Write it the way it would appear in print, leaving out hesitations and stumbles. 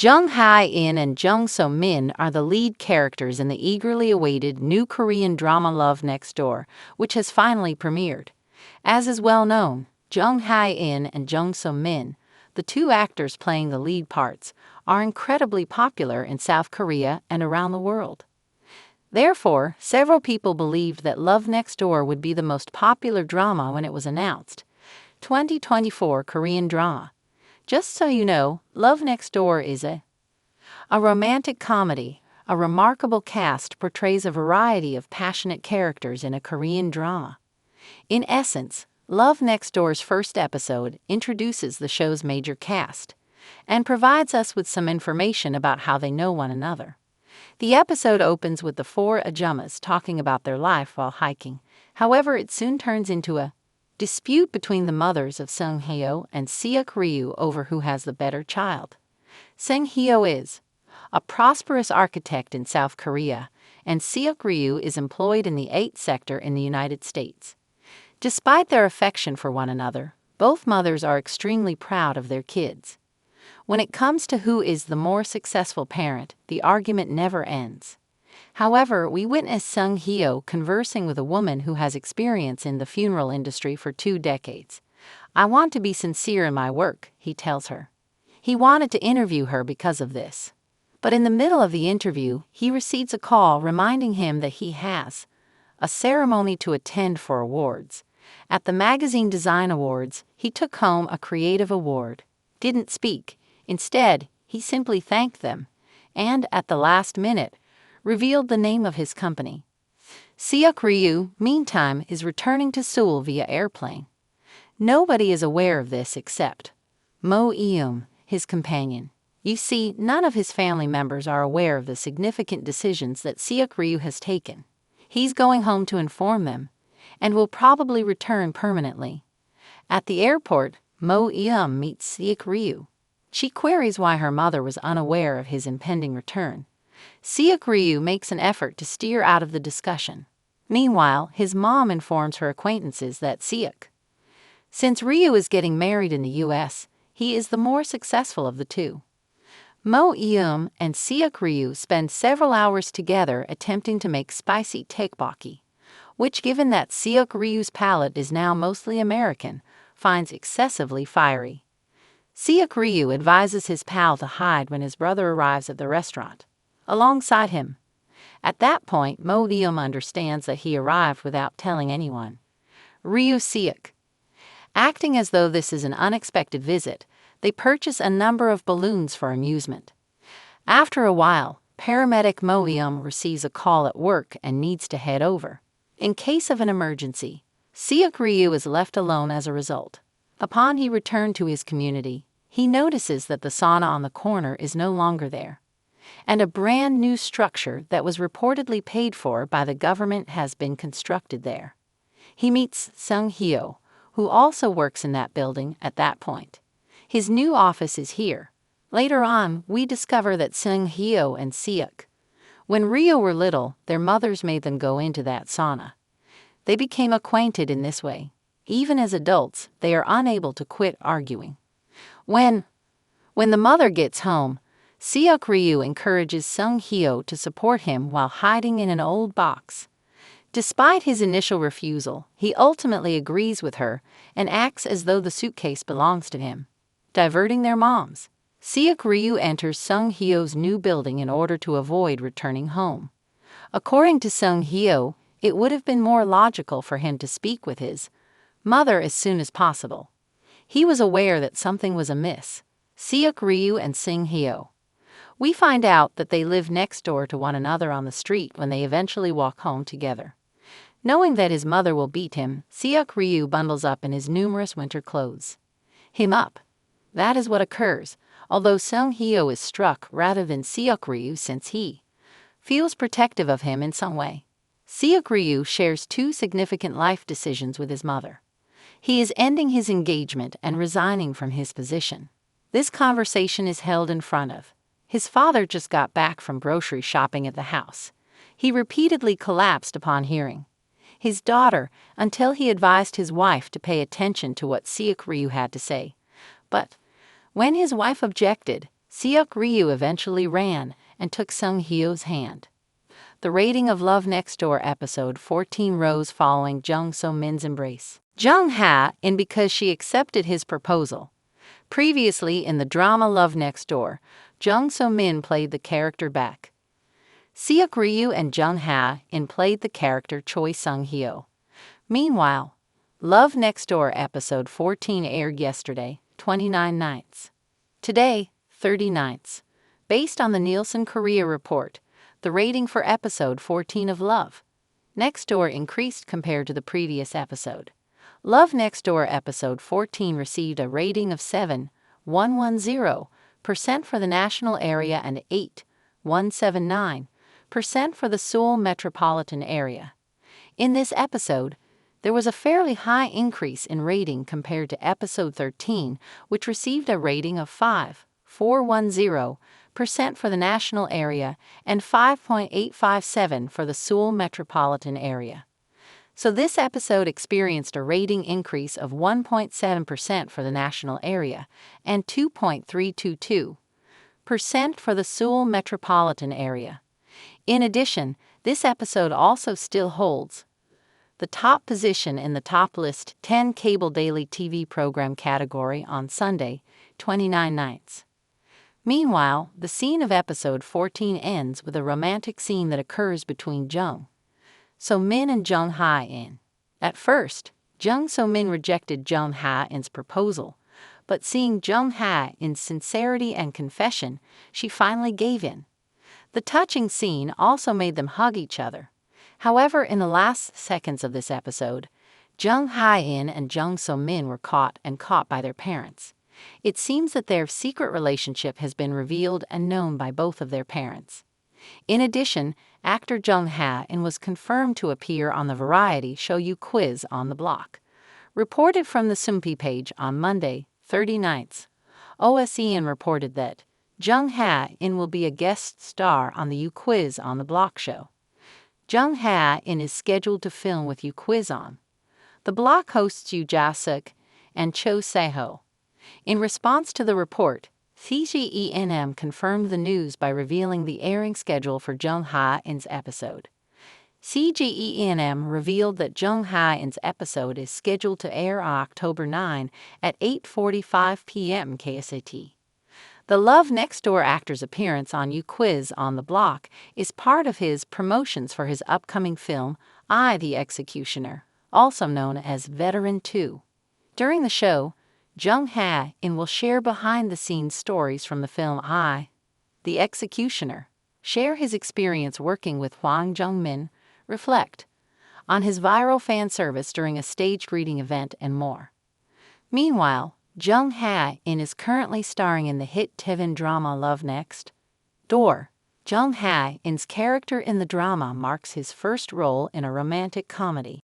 Jung Hae-In and Jung So-min are the lead characters in the eagerly awaited new Korean drama Love Next Door, which has finally premiered. As is well known, Jung Hae-In and Jung So-min, the two actors playing the lead parts, are incredibly popular in South Korea and around the world. Therefore, several people believed that Love Next Door would be the most popular drama when it was announced. 2024 Korean drama. Just so you know, Love Next Door is a romantic comedy. A remarkable cast portrays a variety of passionate characters in a Korean drama. In essence, Love Next Door's first episode introduces the show's major cast and provides us with some information about how they know one another. The episode opens with the four ajumas talking about their life while hiking. However, it soon turns into a dispute between the mothers of Jung Hae and Seok Ryu over who has the better child. Jung Hae is a prosperous architect in South Korea, and Seok Ryu is employed in the 8th sector in the United States. Despite their affection for one another, both mothers are extremely proud of their kids. When it comes to who is the more successful parent, the argument never ends. However, we witness Jung Hae conversing with a woman who has experience in the funeral industry for 2 decades. "I want to be sincere in my work," he tells her. He wanted to interview her because of this. But in the middle of the interview, he receives a call reminding him that he has a ceremony to attend for awards. At the Magazine Design Awards, he took home a creative award. Didn't speak. Instead, he simply thanked them, and at the last minute, revealed the name of his company. Seok Ryu, meantime, is returning to Seoul via airplane. Nobody is aware of this except Mo Eum, his companion. You see, none of his family members are aware of the significant decisions that Seok Ryu has taken. He's going home to inform them, and will probably return permanently. At the airport, Mo Eum meets Seok Ryu. She queries why her mother was unaware of his impending return. Seok Ryu makes an effort to steer out of the discussion. Meanwhile, his mom informs her acquaintances that since Ryu is getting married in the US, he is the more successful of the two. Mo Eum and Seok Ryu spend several hours together attempting to make spicy tteokbokki, which, given that Seok Ryu's palate is now mostly American, finds excessively fiery. Seok Ryu advises his pal to hide when his brother arrives at the restaurant alongside him. At that point, Mo Eum understands that he arrived without telling anyone. Ryu Seok. Acting as though this is an unexpected visit, they purchase a number of balloons for amusement. After a while, paramedic Mo Eum receives a call at work and needs to head over. In case of an emergency, Seok Ryu is left alone as a result. Upon he returned to his community, he notices that the sauna on the corner is no longer there, and a brand new structure that was reportedly paid for by the government has been constructed there. He meets Jung Hae, who also works in that building at that point. His new office is here. Later on, we discover that Jung Hae and Seok, when Ryu were little, their mothers made them go into that sauna. They became acquainted in this way. Even as adults, they are unable to quit arguing. When the mother gets home, Seok Ryu encourages Jung Hae to support him while hiding in an old box. Despite his initial refusal, he ultimately agrees with her and acts as though the suitcase belongs to him. Diverting their moms, Seok Ryu enters Jung Hae's new building in order to avoid returning home. According to Jung Hae, it would have been more logical for him to speak with his mother as soon as possible. He was aware that something was amiss. Seok Ryu and Jung Hae. We find out that they live next door to one another on the street when they eventually walk home together. Knowing that his mother will beat him, Seok Ryu bundles up in his numerous winter clothes. Him up. That is what occurs, although Jung Hae is struck rather than Seok Ryu since he feels protective of him in some way. Seok Ryu shares 2 significant life decisions with his mother. He is ending his engagement and resigning from his position. This conversation is held in front of his father. Just got back from grocery shopping at the house. He repeatedly collapsed upon hearing his daughter until he advised his wife to pay attention to what Seok Ryu had to say. But when his wife objected, Seok Ryu eventually ran and took Sung Hyo's hand. The rating of Love Next Door episode 14 rose following Jung So-min's embrace Jung Hae-In because she accepted his proposal. Previously in the drama Love Next Door, Jung So-min played the character Baek. Seok Ryu and Jung Hae-In played the character Choi Sung-hyo. Meanwhile, Love Next Door episode 14 aired yesterday, 29 nights. Today, 30 nights. Based on the Nielsen Korea report, the rating for episode 14 of Love Next Door increased compared to the previous episode. Love Next Door episode 14 received a rating of 7.110% for the national area and 8.179% for the Seoul metropolitan area. In this episode, there was a fairly high increase in rating compared to episode 13, which received a rating of 5.410% for the national area and 5.857 for the Seoul metropolitan area. So this episode experienced a rating increase of 1.7% for the national area and 2.322% for the Seoul metropolitan area. In addition, this episode also still holds the top position in the top list 10 cable daily TV program category on Sunday, 29 nights. Meanwhile, the scene of episode 14 ends with a romantic scene that occurs between Jung So-min and Jung Hae-In. At first, Jung So-min rejected Jung Hae-In's proposal, but seeing Jung Hae-In's sincerity and confession, she finally gave in. The touching scene also made them hug each other. However, in the last seconds of this episode, Jung Hae-In and Jung So-min were caught by their parents. It seems that their secret relationship has been revealed and known by both of their parents. In addition, actor Jung Hae-In was confirmed to appear on the variety show You Quiz on the Block. Reported from the Sumpi page on Monday, 30 nights, OSEN reported that Jung Hae-In will be a guest star on the You Quiz on the Block show. Jung Hae-In is scheduled to film with You Quiz on the Block hosts Yoo Ja-suk and Cho Se-ho. In response to the report, CGENM confirmed the news by revealing the airing schedule for Jung Hae-In's episode. CGENM revealed that Jung Hae-In's episode is scheduled to air on October 9 at 8:45 p.m. KSAT. The Love Next Door actor's appearance on You Quiz on the Block is part of his promotions for his upcoming film, I, the Executioner, also known as Veteran 2. During the show, Jung Hae-In will share behind-the-scenes stories from the film I, the Executioner, share his experience working with Hwang Jung-min, reflect on his viral fan service during a staged reading event, and more. Meanwhile, Jung Hae-In is currently starring in the hit TV drama Love Next Door. Jung Hae-In's character in the drama marks his first role in a romantic comedy.